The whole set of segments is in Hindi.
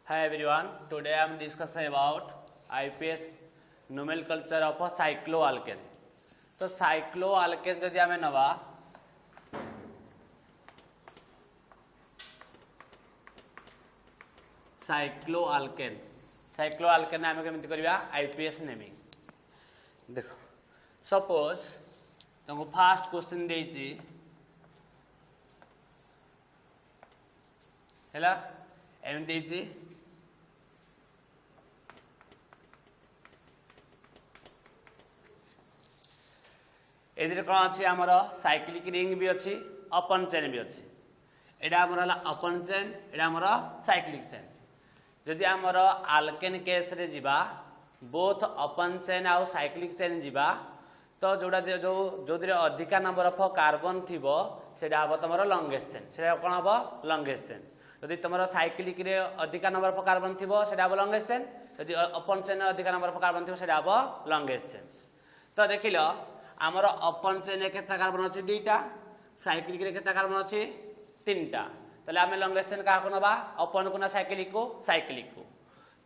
Hi everyone, today I am discussing about IPS nomenclature of a cycloalkane. तो cycloalkane जदि आमे नवा cycloalkane आमे केमिति करिया IPS नेमिंग देखो सपोज तुमको फास्ट क्वेश्चन देइची हैला एम देइची एदिरे कौन अच्छी आमर साइक्लिक रिंग भी अच्छी अपन चेन भी अच्छी एटा आमर हला अपन चेन एटा आमर साइक्लिक चेन जदि आमर आल्केन केस रे जिबा बोथ अपन चेन आउ साइक्लिक चेन जिबा तो जोड़ा जो अधिका नंबर ऑफ कार्बन थिबो सेटा हबो तमरो लॉन्गेस्ट चेन सेटा कोन हबो लॉन्गेस्ट चेन जदि तमरो साइक्लिक रे अधिका नंबर ऑफ कार्बन थिबो सेटा हबो लॉन्गेस्ट चेन जदि अपन चेन अधिका नंबर ऑफ कार्बन थिबो सेटा हबो लॉन्गेस्ट चेन तो देखिलो आमर अपन चेन केता कार्बन अछि दुईटा साइक्लिक रे केता कार्बन अछि तीनटा तले आमे लॉन्गेस्ट चेन काहा को नबा अपन को ना साइक्लिक को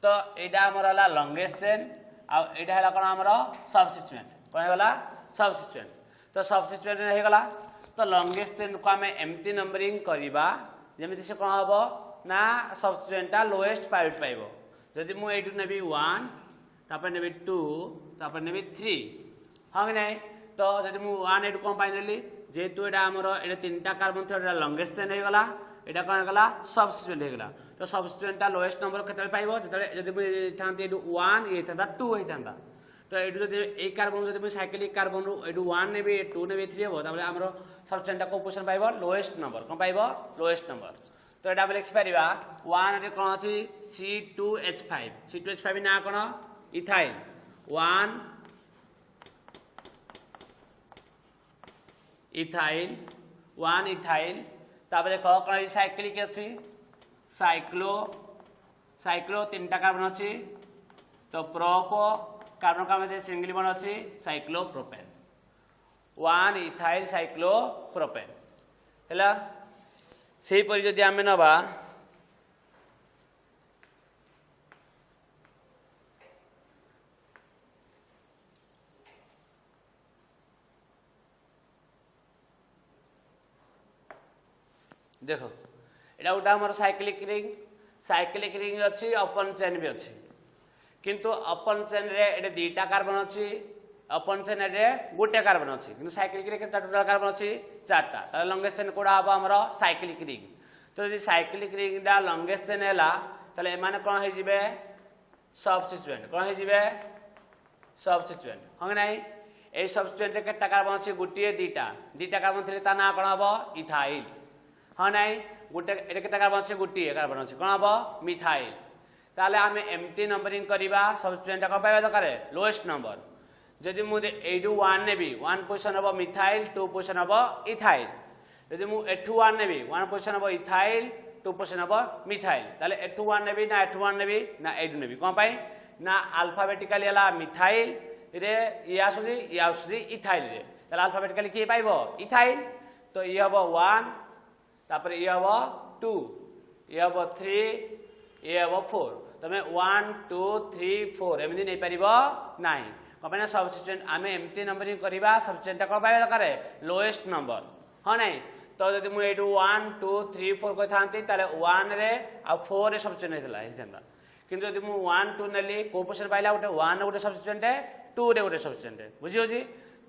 तो एडा आमर हला लॉन्गेस्ट चेन आ एडा हला कोन आमर सबस्टिट्यूएंट कोन होला सबस्टिट्यूएंट तो सबस्टिट्यूएंट हे गला तो लॉन्गेस्ट चेन को आमे एम्प्टी नंबरिंग करिबा जेमिति से कोन हबो ना सबस्टिट्यूएंटटा लोएस्ट पाइट पाइबो जदि मु एटु नेबी 1 तापर नेबी 2 तापर नेबी 3 हां नै तो जदि मु 1 एटु कोन पाइनेली जेतु एडा हमर एडा तीनटा कार्बन थियो एडा लॉन्गेस्ट चेन हे गला एडा कोन गला सबस्टिट्यूएंट हे गला तो सबस्टिट्यूएंटटा लोएस्ट नंबर केते पाइबो जदि मु थांती एडु 1 ए थांता 2 हे थांता तो एडु जदि ए कार्बन जदि मु साइक्लिक कार्बन रु एडु 1 नेबी 2 नेबी 3 हो ताबले हमर सबस्टिट्यूएंटटा को पोजीशन पाइबो लोएस्ट नंबर कोन पाइबो लोएस्ट नंबर तो एडा हम लिखि परिबा 1 रे कोन अछि C2H5 ना कोन इथाइल 1 इथाइल 1 इथाइल तापर देखो कोन साइक्लिक अछि साइक्लो तीनटा कार्बन अछि तो प्रोप कार्बन का मध्ये सिंगल बॉन्ड अछि साइक्लोप्रोपेन 1 इथाइल साइक्लोप्रोपेन हैला सेही परि जदि आमे नबा देखो एटा उटा हमर साइक्लिक रिंग अछि अपन चेन भी अछि किंतु अपन चेन रे एटे दुईटा कार्बन अछि अपन चेन रे गोटे कार्बन अछि किंतु साइक्लिक रे केटा टोटल कार्बन अछि चारटा त लॉन्गेस्ट चेन कोडा हबो हमर साइक्लिक रिंग तो यदि साइक्लिक रिंग दा लॉन्गेस्ट चेन हैला तले एमाने कोन हे जिवे सबस्टिट्यूएंट कोन हे जिवे सबस्टिट्यूएंट हंग नै ए सबस्टिट्यूएंट रे केटा कार्बन अछि गुटिए दुईटा कार्बन थिले ता ना कोन हबो इथाइल हाँ ना गोटे एटा केटा कार्बन अछि गुटिए कार्बन अछि कोन हबो मिथाइल ताले आमे एम्प्टी नंबरिंग करिबा सबस्टिट्यूएंट को पाइबा दरकार लोएस्ट नंबर जदि मु एडु 1 नेबी 1 पोजीशन हबो मिथाइल 2 पोजीशन हबो इथाइल जदि मु एठु 1 नेबी 1 पोजीशन हबो इथाइल 2 पोजीशन हबो मिथाइल ताले एठु 1 नेबी ना एठु 1 नेबी ना एडु नेबी कोन पाई ना अल्फाबेटिकली हला मिथाइल रे यासुजी इथाइल रे ताले अल्फाबेटिकली के पाइबो इथाइल तो ई हबो 1 तापर ई हबो 2 ई हबो 3 ए हबो 4 तमे 1 2 3 4 एमनी नै परिबो नाही कपना सबस्टिट्यूएंट आमे एम्प्टी नंबरिंग करिबा सबस्टिट्यूएंट को पाइबा दरकार लोएस्ट नंबर हां नै तो जदि मु एटु 1 2 3 4 को थांती ताले 1 रे आ 4 रे सबस्टिट्यूएंट हेतला हिथंदा किंतु जदि मु 1 2 नेली को पोजीशन पाइला उठे 1 उठे सबस्टिट्यूएंट 2 रे उठे सबस्टिट्यूएंट बुझियो जी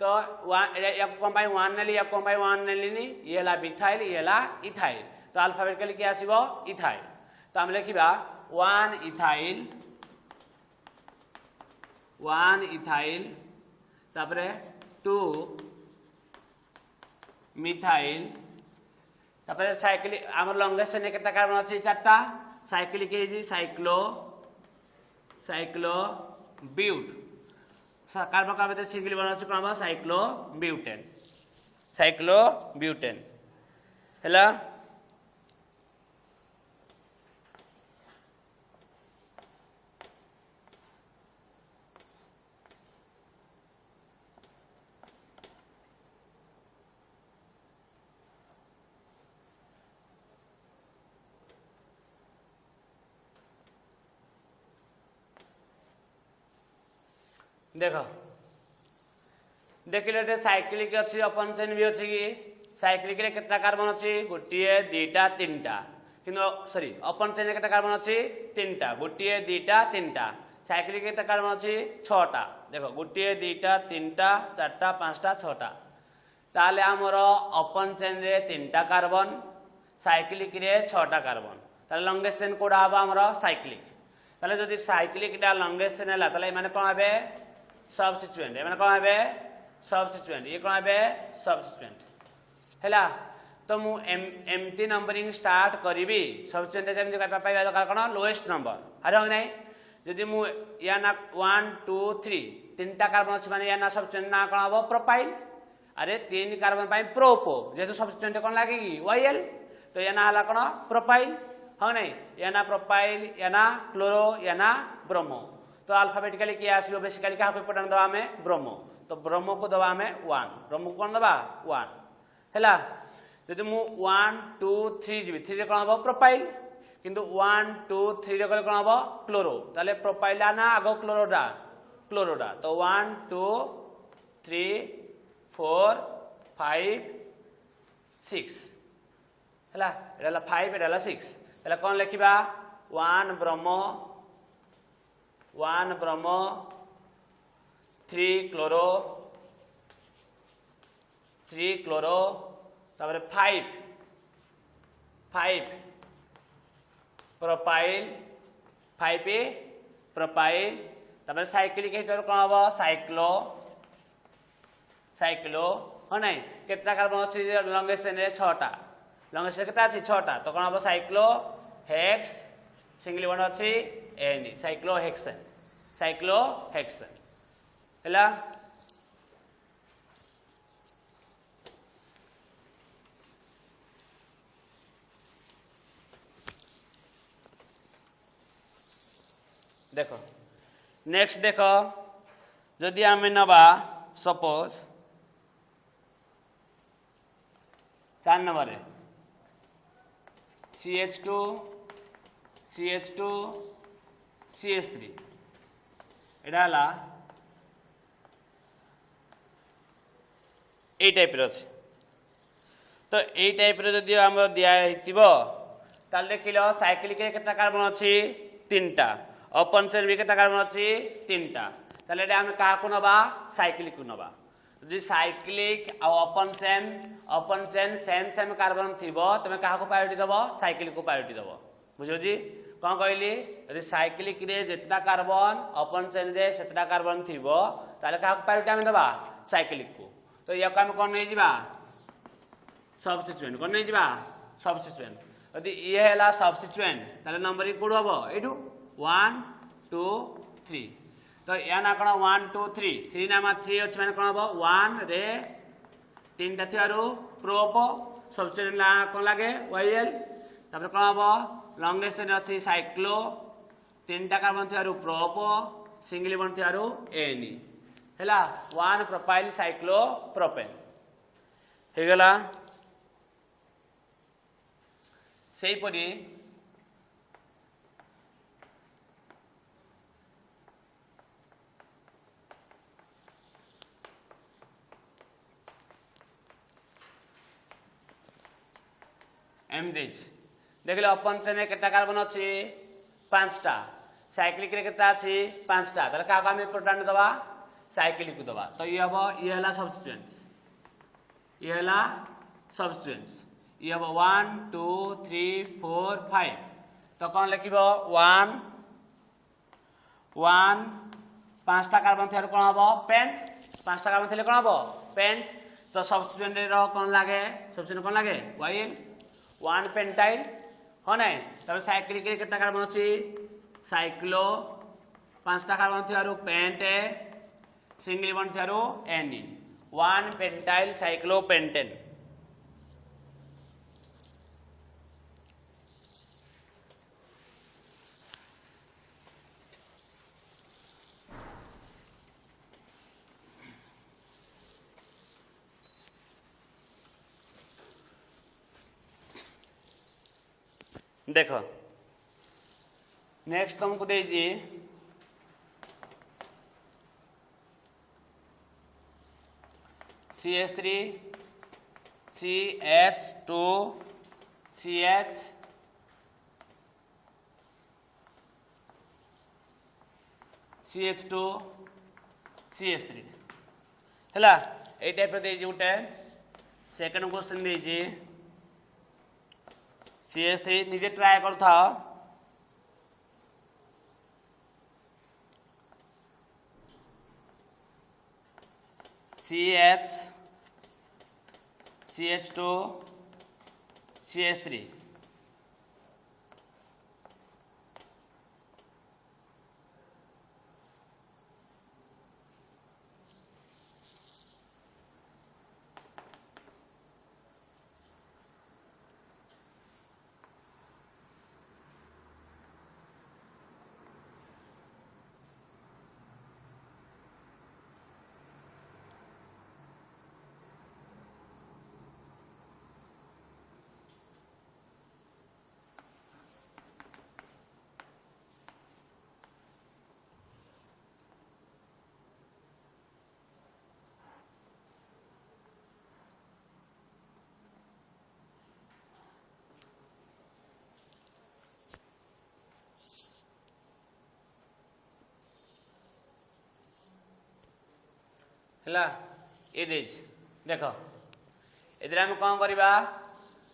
तो 1 या को पाई 1 नेली या को पाई 1 नेली नी ये ला मिथाइल ये ला इथाइल तो अल्फाबेटिकली के आसीबो इथाइल तो हम लिखिबा 1 इथाइल तापरे 2 मिथाइल तापरे साइक्लिक हमर लॉन्गेस्ट चेन केटा कार्बन अछि चारटा साइक्लिक हे जी साइक्लो ब्यूट कार्बन का मध्ये सिंगल बॉन्ड अछि कोन साइक्लो ब्यूटेन हैला देख देखिले साइक्लिक अच्छी ओपन चेन भी अच्छी कि साइक्लिक रे केतना कार्बन अच्छी गोटे दीटा तीनटा किंतु सॉरी ओपन चेन रे केतना कार्बन अच्छी तीनटा गोटे दीटा तीनटा साइक्लिक केतना कार्बन अच्छी छटा देखो गोटे दीटा तीनटा चारटा पांचटा छटा ताले आमर ओपन चेन रे तीनटा कार्बन साइक्लिक रे छटा कार्बन ताले लॉन्गेस्ट चेन कोडा हबा हमर साइक्लिक ताले जदि साइक्लिक टा लॉन्गेस्ट चेन हला ताले माने कोन हेबे सबस्टिट्यूएंट माने कोन हेबे सबस्टिट्यूएंट ये कोन हेबे सबस्टिट्यूएंट हैला तो मु एमटी नंबरिंग स्टार्ट करिवि सबस्टिट्यूएंट जेमति पाइबा दरकार कोन लोएस्ट नंबर आरो नै जदि मु या ना 1 2 3 तीनटा कार्बन अछि माने या ना सबस्टिट्यूएंट ना कोन हबो प्रोपाइल अरे तीन कार्बन पाई प्रोपो जेतु सबस्टिट्यूएंट कोन लागे कि वाईएल तो या ना हला कोन प्रोपाइल हाँ नहीं या ना प्रोपाइल या ना क्लोरो या ना ब्रोमो तो अल्फाबेटिकली किया आसीबो बेसिकली का इम्पोर्टेंट दबा हमें ब्रोमो तो ब्रोमो को दबा हमें 1 ब्रोमो को कोन दबा 1 हैला जदि मु 1 2 3 जिबि 3 रे कोन हबो प्रोपाइल किंतु 1 2 3 रे कोन हबो क्लोरो ताले प्रोपाइल ना आगो क्लोरोडा तो 1 2 3 4 5 6 हैला एला 5 एला 6 एला कोन लिखिबा 1 ब्रोमो 3 क्लोरो तापर 5 प्रोपाइल 5 प्रोपाइल तापर साइक्लिक हिसाब कोन हबो साइक्लो हो नै केतना कार्बन अछि लॉन्गेस्ट चेन रे 6टा लॉन्गेस्ट चेन केतना अछि 6टा तो कोन हबो साइक्लो हेक्स सिंगल बॉन्ड अछि एन साइक्लो हेक्सेन हैला देखो नेक्स्ट देखो जदि आमे नबा सपोज 4 नंबर है CH2 CH3 एडा हला ए टाइप रो अछि तो ए टाइप रो जदि हम दिया हितिबो ताल देखिलो साइक्लिक रे केतना कार्बन अछि तीनटा ओपन चेन भी केतना कार्बन अछि तीनटा ताले हम का को नबा साइक्लिक को नबा यदि साइक्लिक आ ओपन चेन सेम कार्बन थिबो तमे का को प्रायोरिटी दबो साइक्लिक को प्रायोरिटी दबो बुझो जी कोन कहली यदि साइक्लिक रे जेतना कार्बन ओपन चेन रे सेतना कार्बन थिबो ताले का को प्रायोरिटी हम दबा साइक्लिक को तो या काम कोन नै जिबा सबस्टिट्यूएंट कोन नै जिबा सबस्टिट्यूएंट यदि ये हला सबस्टिट्यूएंट ताले नंबरिंग कोड हबो एडु 1 2 3 तो या ना कोन 1 2 3 नामा 3 अछि माने कोन हबो 1 रे तीनटा थियारु प्रोप सबस्टिट्यूएंट ला कोन लागे वाईएल तापर कोन हबो लॉन्गेस्ट चेन अछि साइक्लो तीनटा कार्बन थियारु प्रोप सिंगल बॉन्ड थियारु एन हैला 1 प्रोपाइल साइक्लो प्रोपेन हे गला सेही परी एमरिज देखले ओपन चेन रे केटा कार्बन अछि 5टा साइक्लिक रे केटा अछि 5टा तले का हम इम्पोर्टेंट दबा साइक्लिक को दबा तो ये हबो ये हला सबस्टिट्यूएंट्स ये हबो 1 2 3 4 5 तो कोन लिखिबो 1 5टा कार्बन थियार कोन हबो पेंट 5टा कार्बन थिले कोन हबो पेंट तो सबस्टिट्यूएंट रे कोन लागे सबस्टिट्यूएंट कोन लागे वाइल 1 पेंटाइल हो नै तब साइक्लिक रे केटा कार्बन अछि साइक्लो 5टा कार्बन थियारु पेंट सिंगल बॉन्ड थियारु एन 1 पेंटाइल साइक्लोपेंटेन देखो नेक्स्ट तुमको दीजिए CH3 CH2 CH CH2 CH3 है ये टाइप गोटे सेकेंड क्वेश्चन दे CH3 निजे ट्राए कर था CH CH2 CH3 है ये देख एदिन आम कौन करवा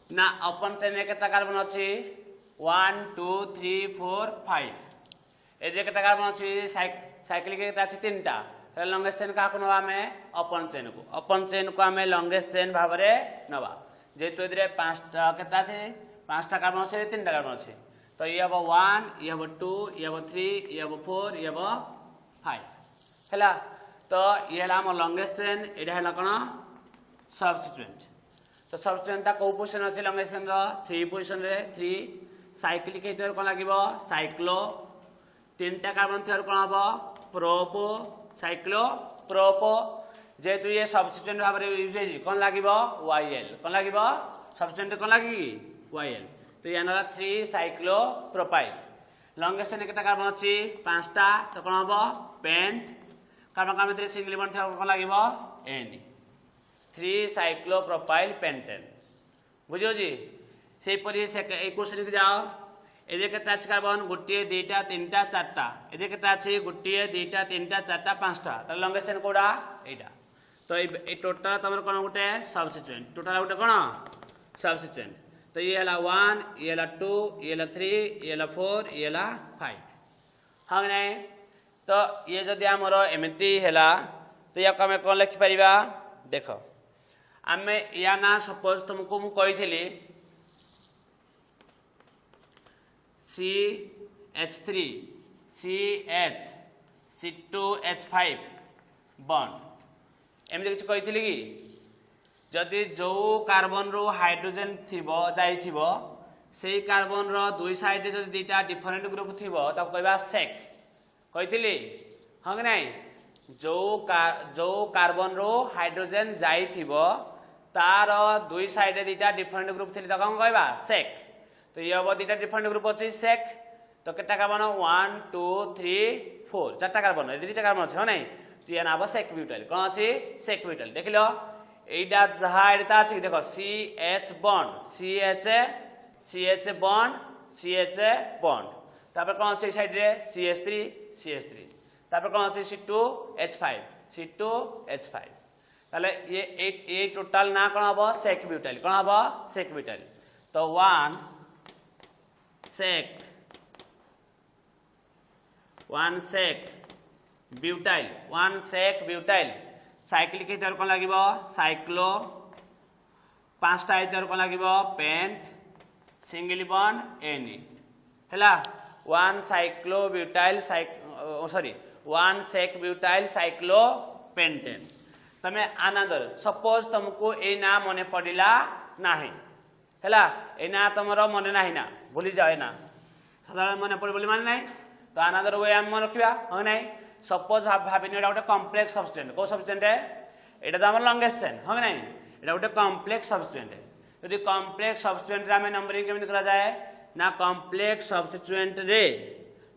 ना ओपन चेन के कार्बन अच्छी 1 2 3 4 5 ए के कार्बन अच्छी साइक्लिक अच्छी 3टा लंगेस्ट चेन क्या ना आम ओपन चेन को आम लंगेस्ट चेन भाव में नवा जेहेतु ये 5टा के 5टा कार्बन अच्छे 3टा कार्बन अच्छे तो ये हम 1 ये हम 2 ये हम 3 ये हम 4 ये हम 5 है तो ये है आम लंगेस्ट चेन यहाँ है कौन सबस्टिट्यूएंट तो सबस्टिट्यूएंटा कौ पोजिशन अच्छे लंगेस्ट चेन 3 पोजिशन रे 3 साइक्लिक कौन लगे साइक्लो 3टा कार्बन थी कौन हम प्रोपो साइक्लो प्रोपो जेहेतु ये सबस्टिट्यूएंट भाव में यूज है कौन लगे YL कौन लगे सबस्टिट्यूएंट कौन लगे YL तो ये ना 3 साइक्लो प्रोपाइल लंगेस्ट चेन के कार्बन अच्छी 5टा तो कौन हम पेंट कार्बन कार्बन सिंगल बॉन्ड थे कौन लगे N 3 साइक्लोप्रोपाइल पेंटेन बुझो जी से क्वेश्चन की जाओ ये के कार्बन गोटे 2टा 3टा 4टा ये के गोटे 2टा 3टा 4टा 5टा तो लंगेस्ट चेन कौटा यहाँ तो ये टोटाल तुम कौन गोटे सबस्टिट्यूएंट टोटाल गोटे कौन सबस्टिट्यूएंट तो ये है 1 ये है 2 ये है 3 ये है 4 ये है 5 हाँ नहीं तो ये जदि आमर एमती है तो या आम कौन लिखिपर देख आम या ना सपोज तुमको मुझे CH3 CH C2H5 बॉन्ड एमती किसी कही कि जदि जो कार्बन रु हाइड्रोजेन थो से कार्बन रो साइड जो 2टा डिफरेंट ग्रुप थी कहवा सेक कही हाँ कि नहीं जो कार्बन रो हाइड्रोजेन जाइथिबो तार 2 साइड 2टा डिफरेंट ग्रुप थी कौन कहवा सेक तो ये हम 2टा डिफरेंट ग्रुप अच्छी सेक तो केटा कार्बन 1 2 3 4 4टा कार्बन ये 2टा कार्बन अच्छे नहीं तो ये ना सेक ब्यूटाइल कौन अच्छी सेक ब्यूटाइल देख लो यहीटा जहाँ यहाँ अच्छी देख CH bond CH bond CH bond तापर कौन अच्छे साइड रे CH3 तापर कौन अच्छे C2H5 ताले ये टोटाल ना कौन हम सेक ब्यूटाइल कौन हम सेक ब्यूटाइल तो 1 सेक ब्यूटाइल साइक्लिक हितर कौन लगे साइक्लो 5टा हितर कौन लगे पेंट सिंगल बॉन्ड N है 1 cyclobutyl sorry 1 sec butyl cyclopentane तमें आनंदर सपोज तुमको ये ना मन पड़ा ना है ना तुम मन ना ना भूली जाए ना सदा मन पड़े बोली मान ना तो आनंदर वे आम रखा हाँ ना सपोज भाविनी गोटे कम्प्लेक्स सबस्टेंट कौ सबस्टेंट यहाँ तो आम लंगेस्ट चेन हाँ ना यहाँ गोटे कम्प्लेक्स सबस्टेंट यदि कम्प्लेक्स सबस्टेंट आम नंबरिंग केमी कराए ना कम्प्लेक्स सबस्टिट्यूएंट रे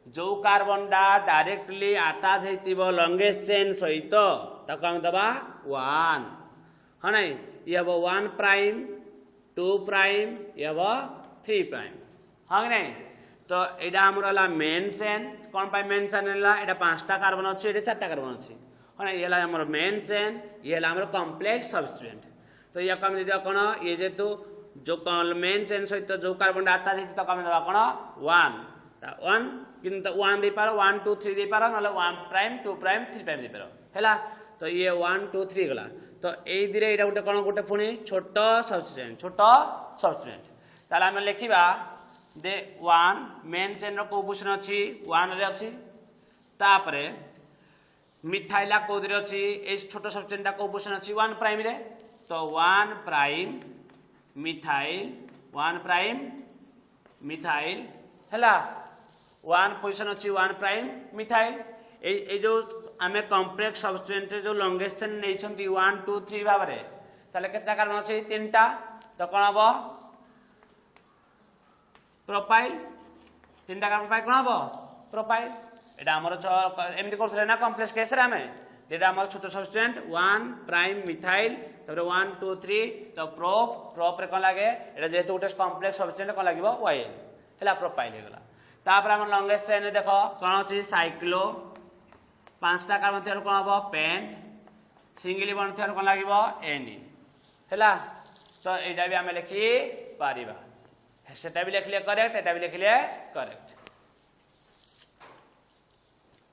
जो कार्बन डा डायरेक्टली अटैच होइतिबो लंगेस्ट चेन सहित ताको हम दबा 1 हाँ नहीं ये हम 1 प्राइम 2 प्राइम ये हम 3 प्राइम हाँ नहीं तो यहाँ आमर मेन चेन कौन पाई मेन चेन है यहाँ 5टा कार्बन अच्छी ये 4टा कार्बन अच्छी हाँ ये आमर मेन चेन ये आमर कॉम्प्लेक्स सब्स्टिट्यूएंट तो या कम दे कौन ये जेतु जो मेन चेन सहित जो कार्बन आठटा थी तो कम देवा कौन 1 किंतु 1 दे पार 1 2 3 दे पार ना 1 प्राइम 2 प्राइम 3 प्राइम दे पार है तो ये 1 2 3 गला तो यही दिरे ये गोटे कौन गोटे पुणी छोट सब्स्टिट्यूएंट ताले आम लिखा दे 1 मेन चेन रो पोजिशन अच्छी 1 रे अच्छी तापरे मिथाइला कोदरे अच्छी ए छोट सब्स्टिट्यूएंट को पोजिशन अच्छी 1 प्राइम रे तो 1 प्राइम मिथाइल हैला 1 पोजिशन अच्छी 1 प्राइम मिथाइल ए जो आम कॉम्प्लेक्स सब्स्टिट्यूएंट जो लॉन्गेस्ट चेन नहीं 1 2 3 भाव में ताले केतना कार्बन अच्छी 3टा तो कौन हम प्रोफाइल 3टा कार्बन पाई कौन हम प्रोफाइल एटा हमर एमती करथले ना कॉम्प्लेक्स केस रे हमें जेटा हमर छोट सब्स्टिट्यूएंट 1 प्राइम मिथाइल तबरे 1 2 3 तो प्रोप रे कोन लागे एटा जेतु गोटे कॉम्प्लेक्स सब्स्टिट्यूएंट कोन लागिवो वाइल हैला प्रोफाइल हे गला तापर हम लॉन्गेस्ट चेन देखो कोन अछि साइक्लो 5टा कार्बन थेर कोन हबो पेंट सिंगली बॉन्ड थेर कोन लागिवो एनी हैला तो एटा भी हमें लिखि पारिबा सेटा भी लिखले करेक्ट एटा भी लिखले करेक्ट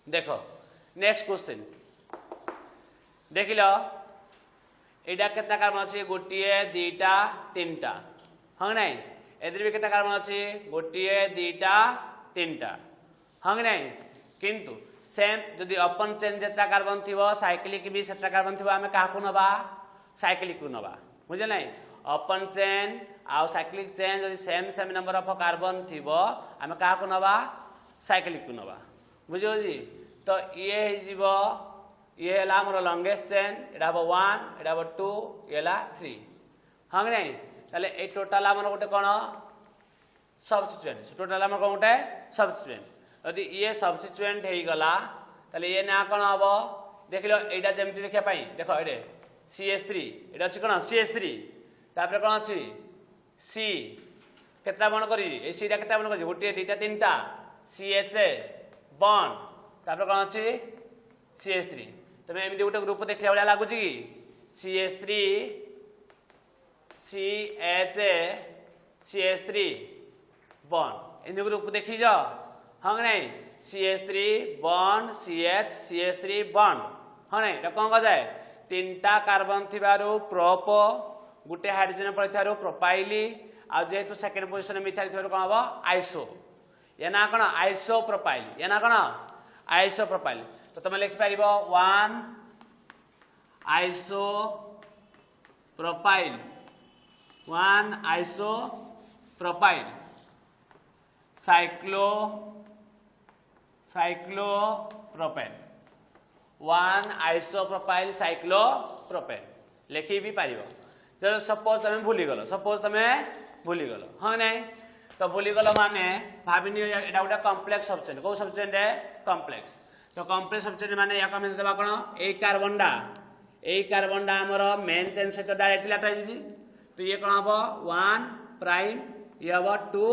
देखो नेक्स्ट क्वेश्चन देख लो एटा केतना कार्बन अछि गोटिए दुईटा तीनटा हां नहीं एदर भी केतना कार्बन अछि गोटिए दुईटा तीनटा हां नहीं किंतु सेम जदि ओपन चेन जेता कार्बन थिवो साइक्लिक भी सेता कार्बन थिवो हमें काहा को नबा साइक्लिक को नबा बुझे नहीं ओपन चेन आ साइक्लिक चेन जदि सेम नंबर ऑफ कार्बन थिवो हमें काहा को नबा साइक्लिक को नबा बुझो जी तो ये जीवो ये है हमर लॉन्गेस्ट चेन एटा 1 एटा 2 एला 3 हां नहीं ताले ए टोटल हमर गोटे कोन सब्स्टिट्यूएंट टोटल हमर कोन गोटे सब्स्टिट्यूएंट यदि ये सब्स्टिट्यूएंट हे गला ताले ये ना कोन हबो देखिलो एटा जेमति देखिया पई देखो एडे CH3 एटा अछि कोन CH3 तापर कोन अछि C केतना बण करी ए C रा केतना बण करी गोटे दुईटा तीनटा CH बॉन्ड तापर कोन अछि CH3 तमे एमि गोटे ग्रुप देखला वाला लागु छी CH3 CH3 बॉन्ड एमि ग्रुप देखि जा हां नहीं CH3 बॉन्ड CH3 बॉन्ड हां नहीं त कोन क जाय तीनटा कार्बन थिबारु प्रोप गुटे हाइड्रोजन पड़िथारु प्रोपाइली आ जेतु सेकंड पोजीशन मिथाइल थिबारु कोन हबो आइसो या ना कोन आइसो प्रोपाइल या ना कोन आइसो प्रोपाइल तो तुम लिख पारिबो 1 iso propyl 1 iso propyl cyclo propane 1 iso propyl cyclo propane लिखि भी पारिबो जब सपोज तुम भूली गलो हां नहीं तो भूली गलो माने भाबिनी एटा गोटे कॉम्प्लेक्स सब्स्टिट्यूएंट को सब्स्टिट्यूएंट है कॉम्प्लेक्स तो कॉम्प्लेक्स सब्स्टिट्यूएंट माने या कमेंट देबा कोन ए कार्बन डा हमर मेन चेन से तो डायरेक्टली अटैच छी तो ये कोन हबो 1 प्राइम ये हबो 2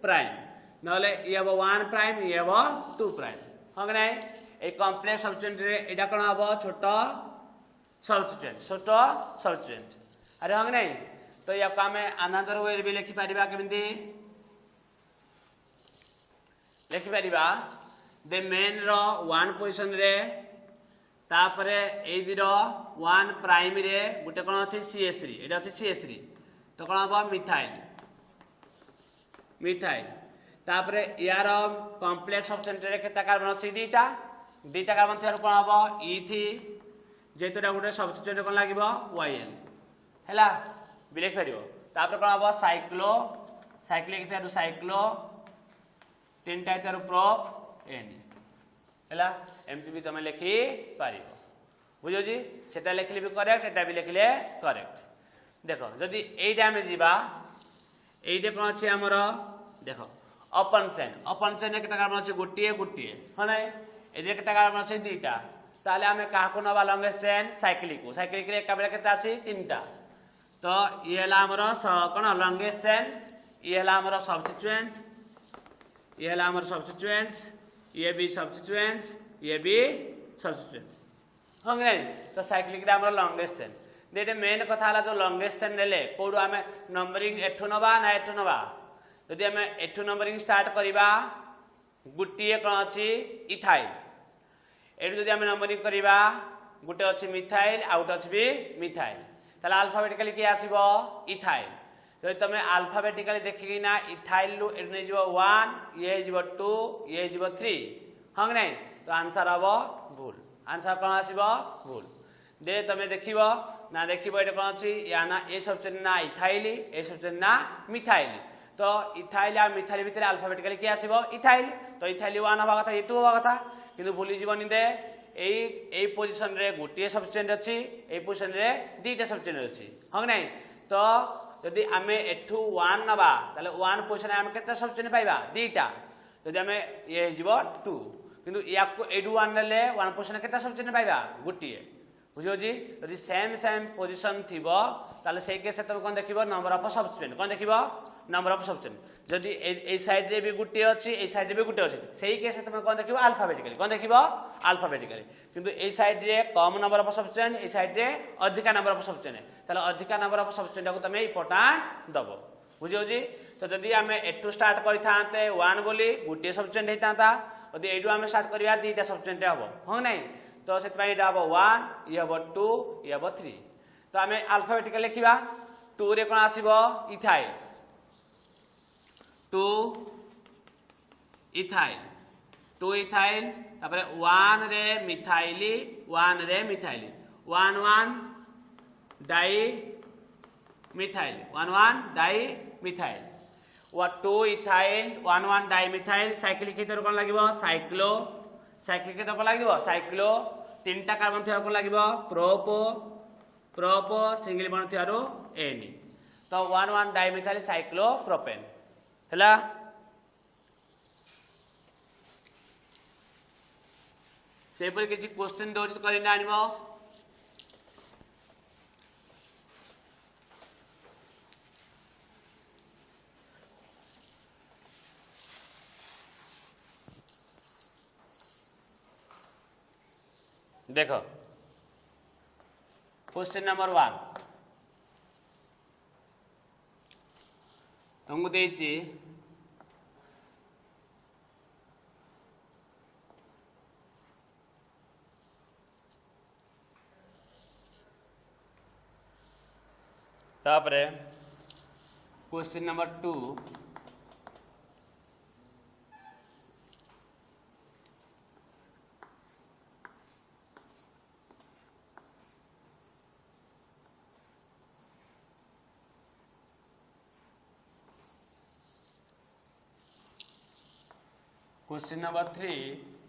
प्राइम नले ये हबो 1 प्राइम ये हबो 2 प्राइम हां नहीं ए कॉम्प्लेक्स सब्स्टिट्यूएंट रे एटा कोन हबो छोट सब्स्टिट्यूएंट अरे हां नहीं तो या का में अनदर वे भी लिखि पारिबा केमिति लिखि पारिबा दे मेन रो 1 पोजीशन रे तापरे ए दिरो 1 प्राइम रे गुटे कोन अछि CH3 एटा अछि CH3 तो कोन हबो मिथाइल तापरे यार कॉम्प्लेक्स सब्स्टिट्यूएंट रे केता कार्बन अछि दुईटा कार्बन थेर कोन हबो E3 जेतुरा गुटे सब्स्टिट्यूएंट कोन लागिबो YN हैला भी लिख पारिबो तापर कोन हबो साइक्लिक थेरु साइक्लो तीनटा थेरु प्रोप एन हैला एमपी भी तुम लिखि पारिबो बुझो जी सेटा लिखले भी करेक्ट एटा भी लिखले करेक्ट देखो जदी एटा में जीवा एटे कोन अछि हमर देखो ओपन चेन केटा कार्बन अछि गोटिए हां नै एदे केटा कार्बन अछि दुईटा ताले आमे काको नबा लॉन्गेस्ट चेन साइक्लिक को साइक्लिक रे एका बेले केता अछि तीनटा तो ये हला हमर कोन लॉन्गेस्ट चेन ये हला हमर सब्स्टिट्यूएंट ये हला हमर सब्स्टिट्यूएंट्स ये भी सब्स्टिट्यूएंट्स ये भी सब्स्टिट्यूएंट्स हंगे तो साइक्लिक रे हमर लॉन्गेस्ट चेन देटे मेन कथा हला जो लॉन्गेस्ट चेन नेले कोडो आमे नंबरिंग एठु नबा ना एठु नबा यदि आमे एठु नंबरिंग स्टार्ट करिबा गुटिए कोन अछि इथाइल एठु यदि आमे नंबरिंग करिबा गुटे अछि मिथाइल आउट अछि भी मिथाइल ताले अल्फाबेटिकली के आसीबो इथाइल तो तमे अल्फाबेटिकली देखि ना इथाइल लु एठु नै जिवो 1 ये जिवो 2 ये जिवो 3 हंग नै तो आंसर हबो भूल आंसर कोन आसीबो भूल दे तमे देखिबो ना देखिबो एटा कोन अछि या ना ए सब चेन ना इथाइल ए सब चेन ना मिथाइल तो इथाइल आ मिथाइल भितर अल्फाबेटिकली के आसीबो इथाइल तो इथाइल 1 हबा कथा ए2 हबा कथा किंतु भूली जीवनी दे ए पोजीशन रे गोटे सब्स्टिट्यूएंट अछि ए पोजीशन रे दीटा सब्स्टिट्यूएंट अछि हंग नै तो यदि आमे एठु 1 नबा ताले 1 पोजीशन आमे केते सब्स्टिट्यूएंट पाइबा दीटा यदि आमे ये जीवो 2 किंतु याको एडु 1 नेले 1 पोजीशन केते सब्स्टिट्यूएंट पाइबा गोटे बुझियो जी यदि सेम पोजीशन थिबो ताले सेई केस त कोन देखिबो नंबर ऑफ सब्स्टिट्यूएंट कोन देखिबो नंबर ऑफ सब्स्टिट्यूएंट जदि ए साइड रे भी गुटे अछि ए साइड रे भी गुटे अछि सेई केस त कोन देखिबो अल्फाबेटिकली कोन देखिबो अल्फाबेटिकली किंतु ए साइड रे कम नंबर ऑफ सब्स्टिट्यूएंट ए साइड रे अधिका नंबर ऑफ सब्स्टिट्यूएंट ताले अधिका नंबर ऑफ सब्स्टिट्यूएंट को तमे इंपोर्टेंट दबो बुझियो जी तो जदि आमे एटू स्टार्ट करिथांते 1 बोली गुटे सब्स्टिट्यूएंट हेतांता यदि एडू आमे स्टार्ट करिया दीटा सब्स्टिट्यूएंट हबो हो नै तो से पई एटा हबो 1 ये हबो 2 ये हबो 3 तो आमे अल्फाबेटिकली लिखिबा 2 रे कोन आसीबो इथाइल 2 इथाइल 2 इथाइल तापर 1 रे मिथाइली 1 रे मिथाइली 1 1 डाई मिथाइल 1 1 डाई मिथाइल व 2 इथाइल 1 1 डाई मिथाइल साइक्लिक केतर कोन लागिबो साइक्लो साइक्लिक केतर कोन लागिबो साइक्लो तीनटा कार्बन थिया कोन लागिबो प्रोपो प्रोपो सिंगल बॉन्ड थियारो एन तो 1 1 डाई मिथाइल साइक्लोप्रोपेन हला से पर किछि क्वेश्चन दो तो करिना आनिबो देखो क्वेश्चन नंबर 1 तुमको देछि तापरे question number 2 question number 3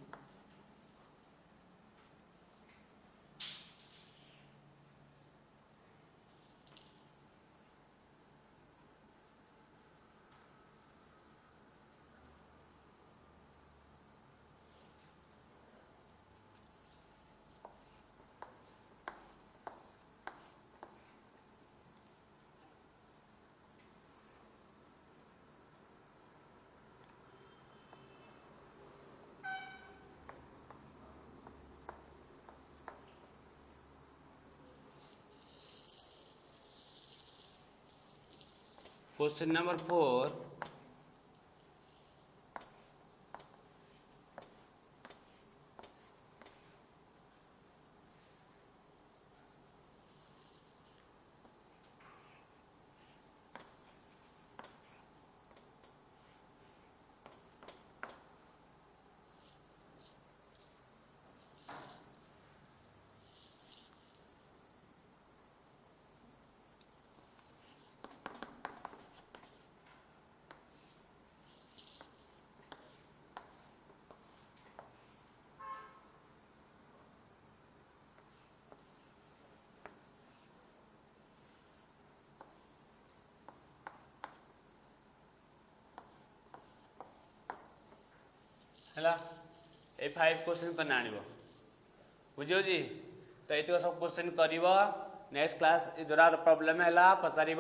question number 4 है ए 5 क्वेश्चन करना आनिबो बुझी तो ये सब क्वेश्चन कर नेक्स्ट क्लास जोड़ा प्रॉब्लम है पचार